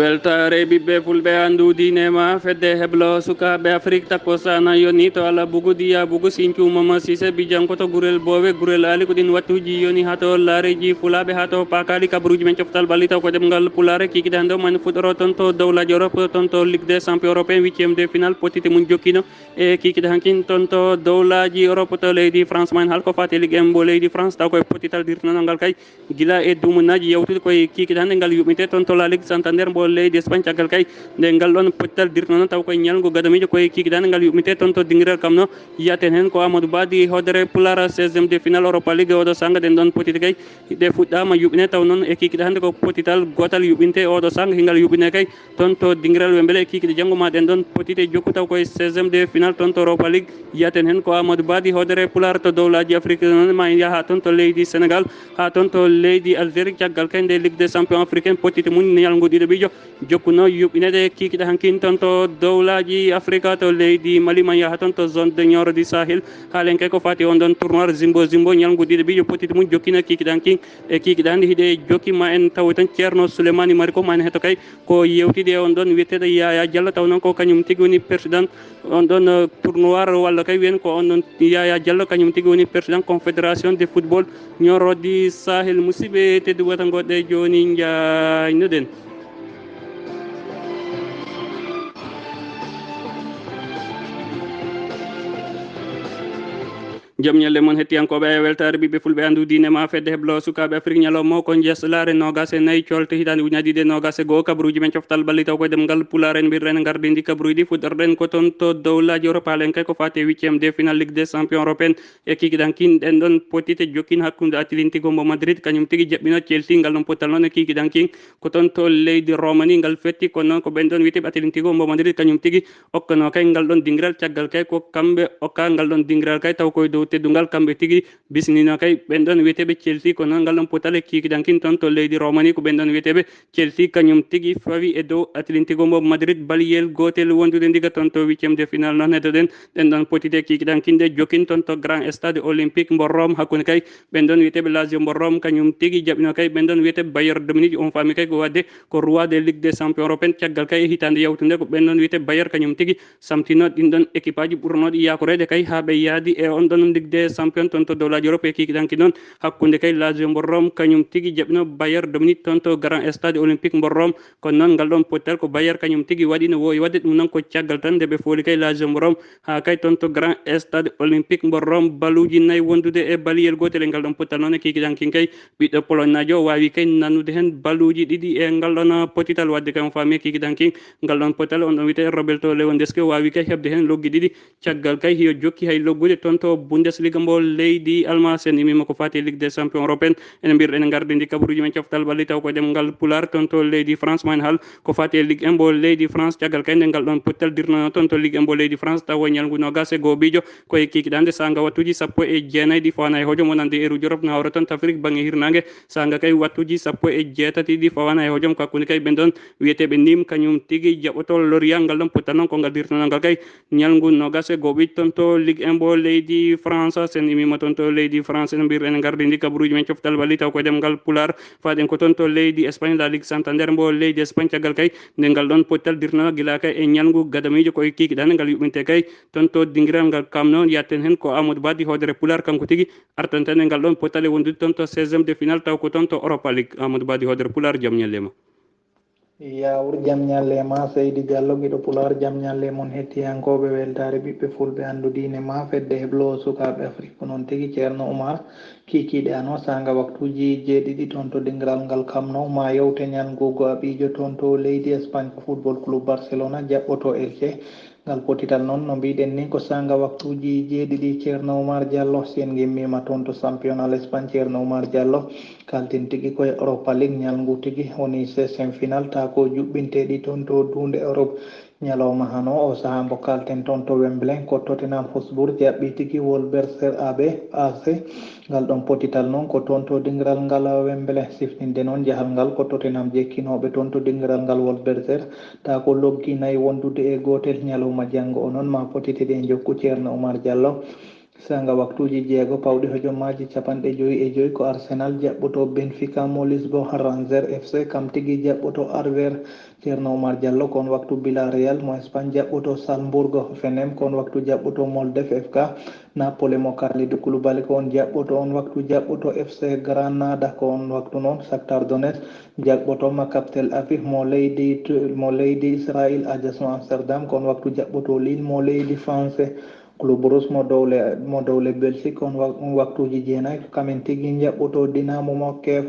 weltare ɓiɓɓe fulɓe anduɗinema fedde heblo sukaɓe afrique takko sana yoni to allah bugudiya bugu sinthiou mama sise bijankoto gurel bowe gurel ali ko ɗin wattuji yoni ha to laareji fulaɓe ha to pakali kabaruji men coftal balli taw ko ɗemgal pulare kikiɗe hande o mani fuɗɗoro toon to dowlaji europe toon to ligue des champion européen 8e de final potite mum jokkino e kikiɗe hankin toon to dowlaji europe to leydi france man halko fati ligue en mbo leydi france taw koye potital dirtanal ngal kay guila e dumunaji yewtude koye kikiɗe hande ngal yuɓinte toon to la ligue santander mbo leydi espagne caggal kay nde ngal ɗon potital dirta noon taw koye ñalngu gadamijo koye kikiɗane ngal yuɓmite toon to dinguirel kam no yiyaten hen ko amadou badi hodere pular 16e de final europa ligue oɗo sanga ɗen ɗon potiti kay ɗe fuɗɗama yuɓine taw noon e kikiɗe hande ko potital gotal yuɓinte oɗo sanga hingal yuɓine kay toon to dinguirel ɓe beele e kikiɗe janggo ma ɗen ɗon potite jokku taw koye 16e de final toon to europa ligue yiyaten hen ko amadou badi hodere pular to dowlaji afrique noon ma yaaha toon to leydi sénégal ha toon to leydi algérie caggal kay nde ligue des champion africain potiti mum ñalngu ɗiɗo ɓijo jokkuno yuɓɓinede kikiɗe hankin toon to dowlaji africa to leydi mali man yaaha toon to zone de nioro du sahel haalen kay ko fati on ɗon tournoi zimbo zimbo ñalngu ɗiɗo ɓijo potiti mum jokkina kikiɗe hankin e kikiɗe hande hiɗe jokkima en tawi tan ceerno souleymani mari ko mani heto kay ko yewtide e on ɗon wiyetteɗo yaya diallo taw noon ko kañum tigui woni président on ɗon tournoi walla kay wiyen ko on ɗon yaya diallo kañum tigui woni président confédération de football nioro du sahel musidɓe teddu wata goɗɗe joni jaynoɗen joom ñalle moon hettiyankoɓe e weltare ɓiɓɓe fulɓe andu dinema fedde heblo sukaɓe afrique ñalawma ko jeslare nogas e nayyi colte hitande ujunaje ɗiɗi e nogas e goho kabaruji men coftal balli taw koye ɗemgal pulare en mbirren gardidi kabaruji fuɗɗorɗen ko toon to dowlaji europe halen kay ko fate 8e de final ligue des champion européen e kikiɗan kin ɗen ɗon potite jokkin hakkude atlético mbo madrid kañum tigui jaɓɓino chelsea ngal ɗon pottal noon e kikiɗan kin ko toon to leydi romani ngal fetti kono noon ko ɓen ɗon wiyeteɓe atlético mbo madrid kañum tigui okkano kay ngal ɗon dinguiral caggal kay ko kamɓe okka ngal ɗon dinguiral kay taw koye dow teddugal kamɓe tigui bisnino kay ɓen ɗon wiyeteɓe chelsea ko noon ngal ɗon potale kikiɗankin toon to leydi romani ko ɓen ɗon wiyeteɓe chelsea kañum tigui fawi e dow atlético mbo madrid baliyel gotel wondude ndiga toon to 8e de final noon hedoɗen ɗen ɗon potite kikiɗankinde jokkin toon to grand stade olympique mbo rome hakkude kay ɓen ɗon wiyeteɓe lazio mbo rome kañum tigui jaɓino kay ɓen ɗon wiyeteɓe bayer dominique on faami kay ko wadde ko roi des ligue des champion européen caggal kay hitande yawtude ko ɓen ɗon wiyeteɓe bayer kañum tigui samtino ɗin ɗon équipe aji ɓurnoɗi yakorede kay ha ɓe yaadi e on ɗon ligue des champion toon to dowlaji europe e kikiɗanki noon hakkude kay lazio mbo rome kañum tigui jaɓino bayer dominique toon to grand stade olympique mbo rome kono noon ngal ɗon pottal ko bayer kañum tigui waɗi no wowi wadde ɗum noon ko caggal tan nde ɓe fooli kay lazio mbo rome ha kay toon to grand stade olympique mbo rome baluji nayyi wondude e baliyel gotel e ngal ɗon pottal noon e kikiɗankin kay ɓiɗɗo pologne najo o wawi kay nannude hen baluji ɗiɗi e ngal ɗon potital wadde kay on faami kikiɗankin ngal ɗon pottal on ɗon wiyete roberto lewandowski o wawi kay hebde hen loggi ɗiɗi caggal kay hiyo jokki hay loggude toon to bundesliga mbo leydi allemand sen imima ko fati ligue des champion européen ene mbirɗen gardidi kabaruji men coftal balli taw ko ɗemgal pular toon to leydi france ma en haal ko fati e ligue 1 mbo leydi france caggal kay nde ngal ɗon pottal dirnano toon to ligue 1 mbo leydi france taw ñalngu nogas e goho ɓiijo koye kikiɗande sanga wattuji sappo e jeenayyi ɗi fawana e hojom wonande eruji europe nawra toon to afrique banggue hirnangue sanga kay wattuji sappo e jeetati ɗi fawana e hojom kakkude kay ɓen ɗon wiyeteɓe nim kañum tigui jaɓoto lorient ngal ɗon pottal noon ko ngal dirtano ngal kay ñalngu nogas e goho ɓiijo toon to ligue 1 mbo leydi france sen imima toon to leydi france en mbirɗen gardidi kabaruji men coftal balli taw koye ɗemgal pular faɗen ko toon to leydi espagne la ligue santander mbo leydi espagne caggal kay nde ngal ɗon pottal dirtano guila kay e ñalngu gadamijo koye kikiɗane ngal yuɓinte kay toon to dinguiral ngal kam noon yatten hen ko amadou badi hodere pular kanko tigui artan tan e ngal ɗon pottal e wondude toon to 16e de final taw ko toon to europa ligue amadou badi hodere pular jaam ñallema yawur jam ñalle ma seydi diallo guiɗo pular jam ñalle moon hettiyankoɓe weltare ɓiɓɓe fulɓe andudine ma fedde heblo sukaɓe afrique ko noon tigui ceerno oumar kikiɗe ano sanga waktuji jeeɗiɗi toon to dingiral ngal kamno ma yewte ñangugo a ɓiijo toon to leydi espagne ko football club barcelona jaɓɓoto elce ngal potital noon no mbiɗen ni ko sanga waktuji jeeɗiɗi ceerno oumar diallo sen gimmima toon to championnat l'espagne ceerno oumar diallo kalten tigui koye europa league ñalngu tigui woni 16e final ta ko juɓɓinteɗi toon to dunde europe ñalawma hano o saaha mo kalten toon to Wembley ko Tottenham Hotspur jaɓɓi tigui Wolverhampton AC ngal ɗon potital noon ko toon to dingiral ngal Wembley siftinde noon jahal ngal ko Tottenham jekkinoɓe toon to dingiral ngal Wolverhampton ta ko loggi nayyi wondude e gotel ñalawma janggo o noon ma potiti ɗe jokku ceerno Oumar Diallo sanga waktuji jeego pawɗi hojommaji 55 ko Arsenal jaɓɓoto Benfica mo Lisbon, Rangers FC kam tigi jaɓɓoto Arver Ceerno Oumar Diallo, kon waktu Villarreal mo Espagne jaɓɓoto Salzbourg Hoffenheim, kon waktu jaɓɓoto Molde FK, Napoli mo Kalidou Koulibaly ko on jaɓɓoto on waktu jaɓɓoto FC Granada ko on waktu noon Shakhtar Donetsk jaɓɓoto Maccabi Tel Aviv mo leydi Israël Ajax mo Amsterdam, kon waktu jaɓɓoto Lille mo leydi France Club Rouge mo dowle Belgique on waktuji jeenayi kamen tigi jaɓɓoto Dinamo mo Kiev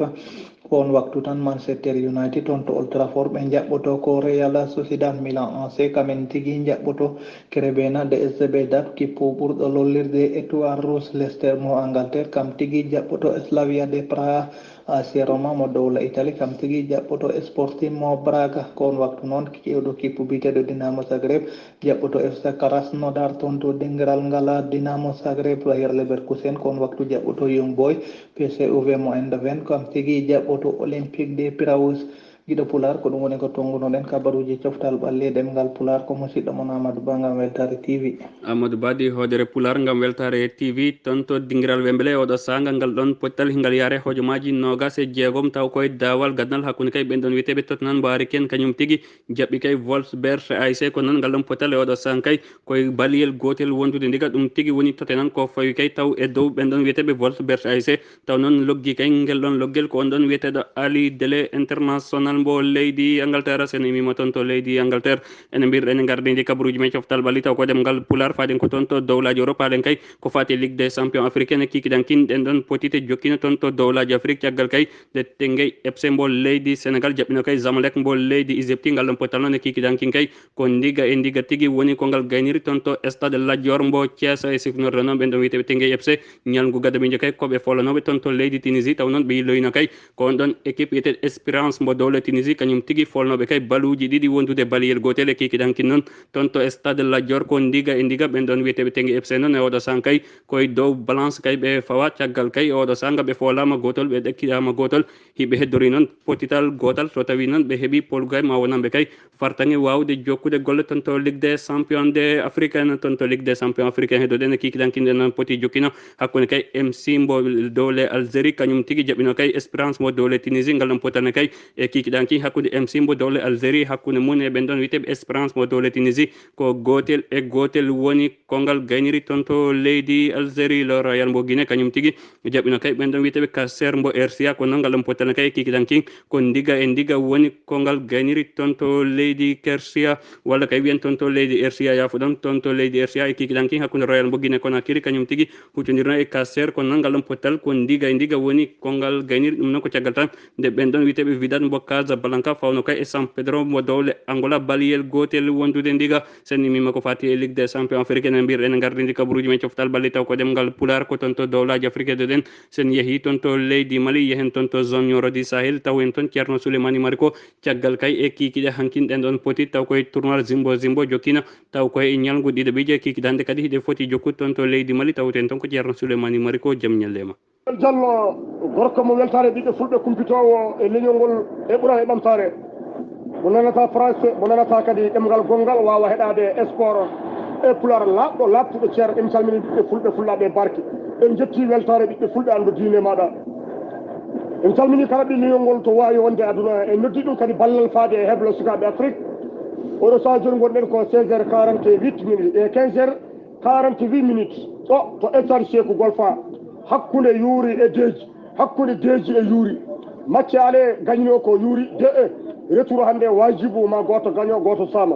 ko on waktu tan Manchester United on to Old Trafford ɓe jaɓɓoto ko Real Sociedad, Milan AC kamen tigi jaɓɓoto Crevena de SB Dap kippo ɓurɗo lollirde Étoile Rouge, Leicester mo Angleterre kam tigi jaɓɓoto Slavia de Praha, AC Roma mo dowla Italie kam tigi jaɓɓoto Sporting mo Braga ko on waktu noon ƴewɗo kippu biteɗo Dinamo Zagreb jaɓɓoto FC Krasnodar toon to dengiral ngala Dinamo Zagreb, Bayer Leverkusen ko on waktu jaɓɓoto Young Boys, PSV mo Eindhoven kam tigi jaɓɓoto Olympique de Piraeus. Giɗo Pular ko ɗum woni ko tongunoɗen kabaruji coftal ɓalli ɗemgal Pular ko musidɗo mon Amadou Ba ngam Weltare TV. Amadou Badi hodere Pular ngam Weltare TV ton to dingiral Wembele oɗo sanga ngal ɗon pottal hingal yare hojomaji nogas e jeegom taw koye dawal gadnal hakkude kay ɓen ɗon wiyeteɓe Tottenham Mbari Ken kañum tigui jaɓɓi kay Wolfsberg AS ko noon ngal ɗon pottal e oɗo sanga kay koye baliyel gotel wondude ndiga ɗum tigui woni Tottenham ko fawi kay taw e dow ɓen ɗon wiyeteɓe Wolfsberg AS taw noon loggi kay ngel ɗon loggel ko on ɗon wiyeteɗo Ali Dele international mbo leydi Angleterre sen imima toon to leydi Angleterre ene mbirɗen gardidi kabaruji men coftal ɓalli taw ko ɗemgal Pular faden ko toon to dowlaji Europe haɗen kay ko fati Ligue des champions africaine kikiɗan kinɗen ɗon potite jokkino toon to dowlaji Afrique caggal kay de Teungueth FC mbo leydi Sénégal jaɓɓino kay Zamalek mbo leydi Égypte ngal ɗon pottal noon e kikiɗan kin kay ko ndiga e ndiga tigui woni ko ngal gayniri toon to stade Lat Dior mbo Thiès e sifnorde noon ɓen ɗon wiyeteɓe Teungueth FC ñalngu gadaɓe kay koɓe folanoɓe toon to leydi Tunisie taw noon ɓe yilloyino kay ko on ɗon équipe wiyeteɗe Espérance mbo dowle Tunisie kañum tigui folnoɓe kay baluji ɗiɗi wondude baliyel gotel e kikiɗan kin noon toon to stade Lat Dior ko ndiga e ndiga ɓen ɗon wiyeteɓe Teungueth FC noon e oɗo sang kay koye dow balance kay ɓe fawa caggal kay oɗo sanga ɓe folama gotol ɓe ɗakkidama gotol hiɓe heddori noon potital gotal so tawi noon ɓe heeɓi Paul Gay ma wonanɓe kay fartangi wawde jokkude golle toon to Ligue des champions de africaine toon to Ligue des champions africaine heddoɗen e kikiɗankinɗe noon poti jokkino hakkude kay MC mbo dowle Algérie kañum tigui jaɓɓino kay Espérance mbo dowle Tunisie ngal ɗon potane kay e kikiɗanki hakkude MC mbo dowle Algérie hakkude mum e ɓen ɗon wiyeteɓe Espérance mbo dowle Tunisie ko gotel e gotel woni kongal gayniri toon to leydi Algérie le Royal mbo Guinée kañum tigui jaɓɓino kay ɓen ɗon wiyeteɓe Caser mbo RCA ko noon ngal ɗon potane kay kikiɗanki ko ndiga e ndiga woni kongal gayniri toon to leydi Kersia walla kay wiyen toon to leydi RCA yafuɗon toon to leydi RCA e kikiɗanki hakkude Royal mbo Guinée Conakry kañum tigui huccodirno e Caser ko noon ngal ɗon pottal ko ndiga e ndiga woni kongal gayniri ɗum noon ko caggal tan nde ɓen ɗon wiyeteɓe Wydad mbo Casablanca fawno kay e San Pedro mbo dowle Angola baliyel gotel wondude ndiga sen imima ko fati e Ligue des champions africaine mbirɗen gardidi kabaruji men coftal balli taw ko ɗemgal Pular ko toon to dowlaji Afrique de ɗen sen yeehi toon to leydi Mali yehen toon to zone Nioro du Sahel taw en toon Ceerno Souleymany Mari ko caggal kay e kikiɗe hankinɗen ɗon poti taw koye tournoi Zimbo jokkino taw koye ñalngu ɗiɗo kikidande kadi hiɗe foti jokkude toon to leydi Mali tawten toon ko Ceerno Souleymany Mari ko jaam ñallema Diallo gorko mo weltare ɓiɓɓe fulɓe kumpitowo e leñol ngol e ɓuura e ɓamtare mo nanata français mo nanata kadi ɗemgal gongal wawa heɗade sport e Pular laaɓɗo laaɓtuɗo ceer en calmini ɓiɓɓe fulɓe fullaɓe barke en jetti weltare ɓiɓɓe fulɓe andu diine maɗa en calmini kala ɓi leñol ngol to wawi wonde aduna en noddi ɗum kadi ballal faade e heblo sukaɓe Afrique oɗo saha joni gonɗen ko 16h48 minutes e 15h48 minutes ɗo to stade Sékou Golfa hakkude yuuri e deeji hakkude deeji e yuuri macce ale gagnino ko yuuri de retour hande wajibu ma goto gagno goto sama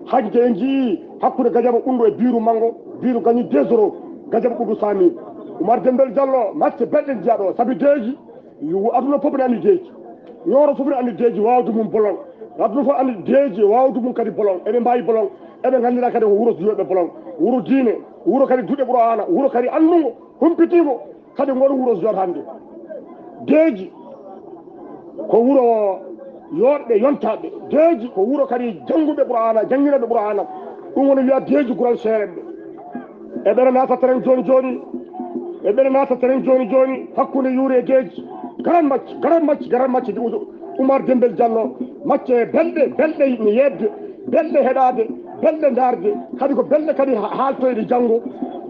hajde en jii hakkude Gadiaba Ɓundu e biiru Mango biiru gagni 2-0 Gadiaba Ɓundu sami Oumar Dembel Diallo macce belɗe jiyaɗo saabi deeji aduna fof ne andi deeji Nioro fof ne andi deeji wawde mum bolon aduna fof andi deeji wawde mum kadi bolon eɓe mbawi bolon eɓe gandira kadi ko wuuro juyoɓe bolon wuuro diine wuuro kadi duɗe ɓuuro ana wuuro kadi annugo humpitimo kadi ngoɗo wuuro jot hande deeji ko wuuro yoɗɓe yontaɓe deeji ko wuuro kadi jangguɓe ɓuuro ana jangguinoɓe ɓuuro ana ɗum woni wiya deeji gural seereɓe eɓene nata teren joni joni eɓene nata teren joni joni hakkude yuuri e deeji garan macce Oumar Dembel Diallo macce belɗe yedde belɗe heɗade belɗe darde kadi ko belɗe kadi haaltoyde janggo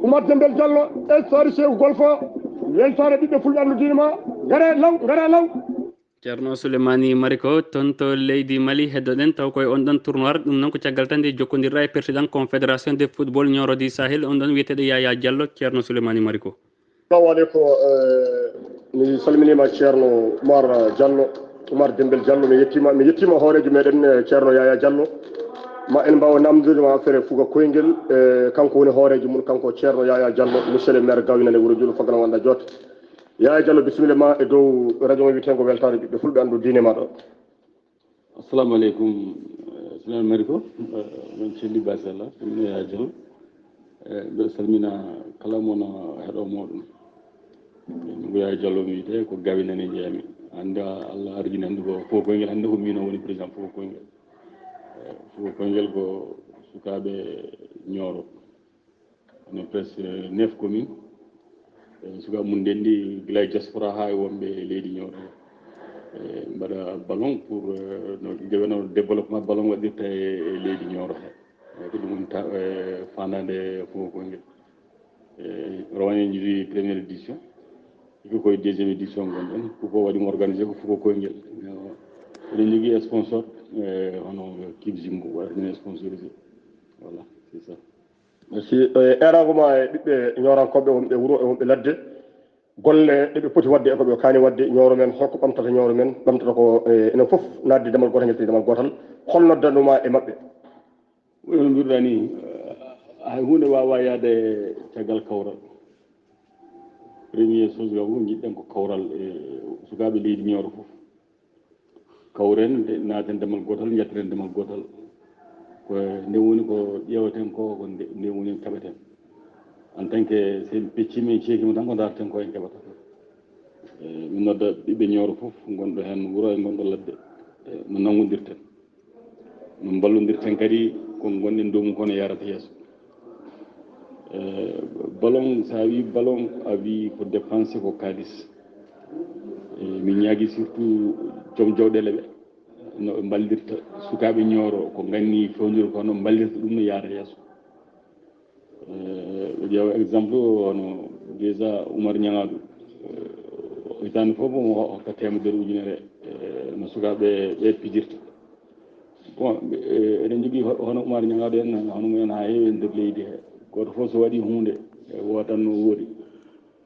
Oumar Dembel Diallo e Sary Cheikh Golfo weltare ɓiɓɓe fulɓe anndude ma ngare law ceerno souleymani mariko toon to leydi mali heddoɗen taw koye on ɗon tournoir ɗum noon ko caggal tan nde jokkodirɗa e président confédération de football ñoro du sahel on ɗon wiyeteɗo yaya diallo ceerno souleymani mariko. salamu aleykum mi salminima ceerno Oumar Dembel Diallo mi yettima hoorejo meɗen ceerno Yaya Diallo ma en mbawa namdudema affaire fuga koyngel kanko woni hoorejo mum kanko ceerno Yaya Diallo monsieur le maire gawinane wuuro juulo fagana wanda jotta Yaya Diallo bisimilla ma e dow radio mo wiyeten ko weltare ɓiɓɓe fulɓe andu diine maɗo. assalamu aleykum souleymani mariko min celli basallah ɗumne Yaya Diallo mbeɗa salmina kala mono heeɗo moɗum ko Yaya Diallo mi wiyete ko gawinane jeeyami hande Allah arjini hande ko fof koyngel hande ko min o woni président fof koyngel ko sukaɓe Nioro on presque 9 communes sukaɓe mum ndendi guila diaspora ha e wonɓe leydi Nioro mbaɗa ballon pour no jogano développement ballon waɗirta e leydi Nioro he ko ɗum woni fandade fof koyngel rawane jiiɗi première édition iko koye deuxiéme édition gonɗen koko waɗimo organisé ko fuko koyngel eɗen jogui sponsor hono Kibzimbo waɗaɗum sponsorisé voilà c'est ça. merci erago ma e ɓiɓɓe ñorankoɓe wonɓe wuuro e wonɓe ladde golle ɗeɓe poti wadde e koɓe kaani wadde ñooro men holko ɓamtata ñooro men ɓamtata ko enen foof nadde damal gotal guel tawi damal gotal hol noddanɗuma e maɓɓe. no mbiruɗa ni hay hunde wawa yaade caggal kawral premier chose ga fof jiɗɗen ko kawral e sukaɓe leydi Nioro foof kawren naaten damal gotal jettoren damal gotal ko nde woni ko ƴeewaten ko nde woni keɓeten en tant que sen peccima e ceekima tan ko darten ko en keɓata min nodda ɓiɓɓe Nioro foof gonɗo hen wuuro e gonɗo ladde no nangodirten no ballodirten kadi ko gonɗen dow mum kono yarata yeeso ballon sa wi ballon a wi ko dépensé ko kalis min ñaagui surtout joom jawɗele ɓe no ɓe ballirta sukaɓe Nioro ko ganni fewndiri ko no ballirta ɗum no yaara yeeso ɓe ƴeewa exemple hono déjà Oumar Niangadou hitande foof mo hokka temedere ujunere no sukaɓe ɓe pijirta bon eɗen jogui hono Oumar Niangadou en hono mumen ha heewi e nder leydi he goto foof so waɗi hunde wotan no woori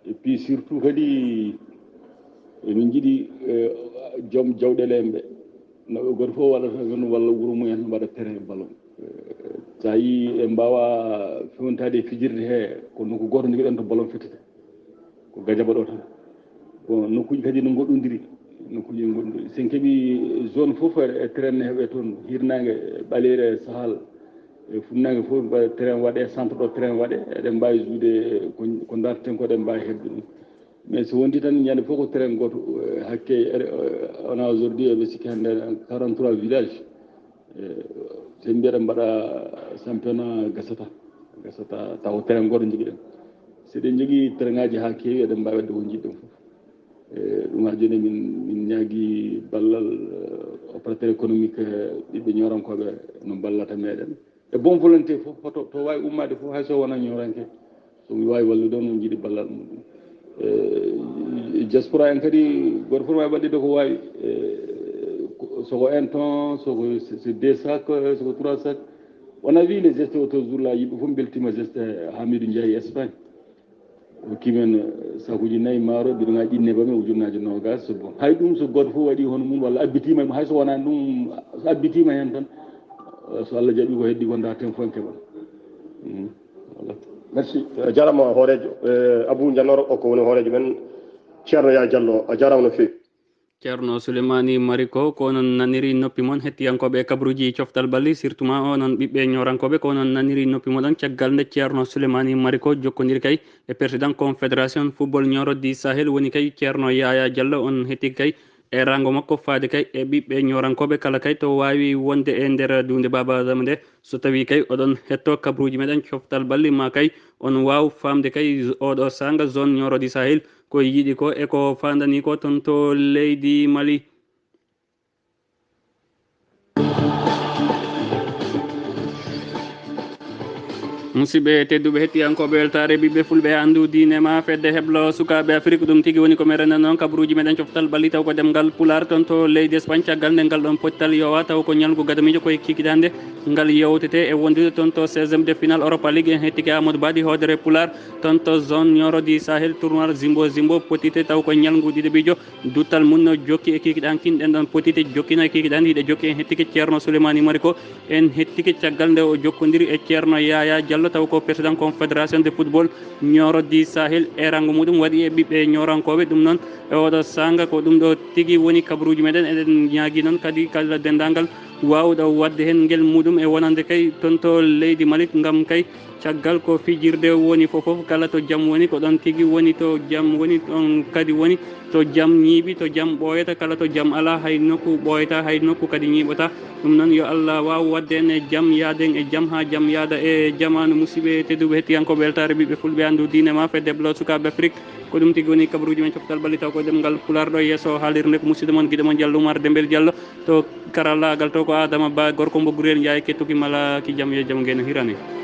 et puis surtout kadi min jiiɗi joom jawɗele en ɓe no goto fof waɗata men walla wuuro mumen mbaɗa terrain ballon sa yi e mbawa fewnitade e fijirde he ko nokku goto joguiɗen to ballon fittete ko Gadiaba ɗo tan bon nokkuji kadi no goɗɗodiri sen keeɓi zone foof e terrain ne heeɓe toon hirnangue ɓalere sahal e funnague foof mbaɗa terrain waɗe centre ɗo terrain waɗe eɗen mbawi juude ko darten ko eɗen mbawi hebde ɗum mais so wonti tan ñande fof ko terrain goto hakke on a aujourd'hui eɓe sikki hande 43 villages sen mbiyaɗa mbaɗa championnat gasata taw terrain goto joguiɗen seɗen jogui terrain ngaji ha kewi eɗen mbawi wadde ko jiɗɗen foof ɗum ha joni min ñaagui ballal opérateur économique ɓiɓɓe ñorankoɓe no ballata meɗen e bon volonté foof hoto to wawi ummade foof hayso wona ñoranke somi wawi wallude on on jiiɗi ballal muɗum diaspora en kadi goto fof wawi waɗide ko wawi soko 1 ton soko c'est 2 sacs soko 3 sacs on a vu les gestes autour là yimɓe fof beltima geste Hamidou Ndiaye Espagne hokkimen sakuji 4 maaro bidongaji nebame ujunnaji nogas bon hay ɗum so goto fof waɗi hono mum walla abbitima hayso wonani ɗum so abbitima hen tan so Allah jaaɓi ko heddi ko darten fof en keɓat voilà. merci jarama hoorejo Abou Diallo o ko woni hoorejo men ceerno Yaya Diallo a jarama no fewi. ceerno souleymani mariko ko onon naniri noppi moon hettiyankoɓe kabruji coftal balli surtout ma onon ɓiɓɓe ñorankoɓe ko onon naniri noppi moɗon caggal nde ceerno souleymani mariko jokkodiri kay e président confédération football Nioro du Sahel woni kay ceerno Yaya Diallo on hetti kay e rango makko faade kay e ɓiɓɓe ñorankoɓe kala kay to wawi wonde e nder dunde Baba Adama nde so tawi kay oɗon hetto kabruji meɗen coftal balli ma kay on waw famde kay oɗo sanga zone Nioro du Sahel ko yiiɗi ko e ko fandani ko toon to leydi Mali. musidɓe tedduɓe hettiyankoɓe weltare ɓiɓɓe fulɓe andu dinema fedde heblo sukaɓe afrique ɗum tigui woni ko merena noon kabaruji meɗen coftal balli taw ko demgal pular toon to leydi espagne caggal nde ngal ɗon pottal yowa taw ko ñalgu gadamijo koye kikidande ngal yewtete e wondude toon to 16e de final europa league en hettike amadou badi hoodere pular toon to zone nioro du sahel tournoi zimbo potite taw ko ñalgu ɗiɗaɓijo duttal mum no jokki e kikiɗan kinɗen ɗon potite jokkino e kikiɗan hiɗe jokki en hettike ceerno souleymani mari ko en hettike caggal nde o jokkodiri e ceerno yaya diallo taw ko président confédération de football nioro du sahel e rango muɗum waɗi e ɓiɓɓe ñorankoɓe ɗum noon e oɗo sanga ko ɗum ɗo tigui woni kabaruji meɗen eɗen ñaagui noon kadi kala dendagal wawɗo wadde hen guel muɗum e wonande kay toon to leydi Mali gam kay caggal ko fijirde woni foof kala to jaam woni ko ɗon tigui woni to jaam woni ɗon kadi woni to jaam ñiiɓi to jaam ɓooyata kala to jaam ala hay nokku ɓooyata hay nokku kadi ñiiɓata ɗum noon yo Allah waw wadde en e jaam yaaden e jaam ha jaam yaada e jamanu musidɓe tedduɓe hettiyankoɓe weltare ɓiɓɓe fulɓe andu dinema fedde heblo sukaɓe afrique ko ɗum tigui woni kabaruji men coftal balli taw ko ɗemgal pularɗo yesso haalirde ko musidɗo moon guiɗo moon Diallo Oumar Dembel Diallo to karallagal to ko Adama Ba gorko mo Gurel Ndiaye kettuki mala ki jaam yo jaam ngeno hirane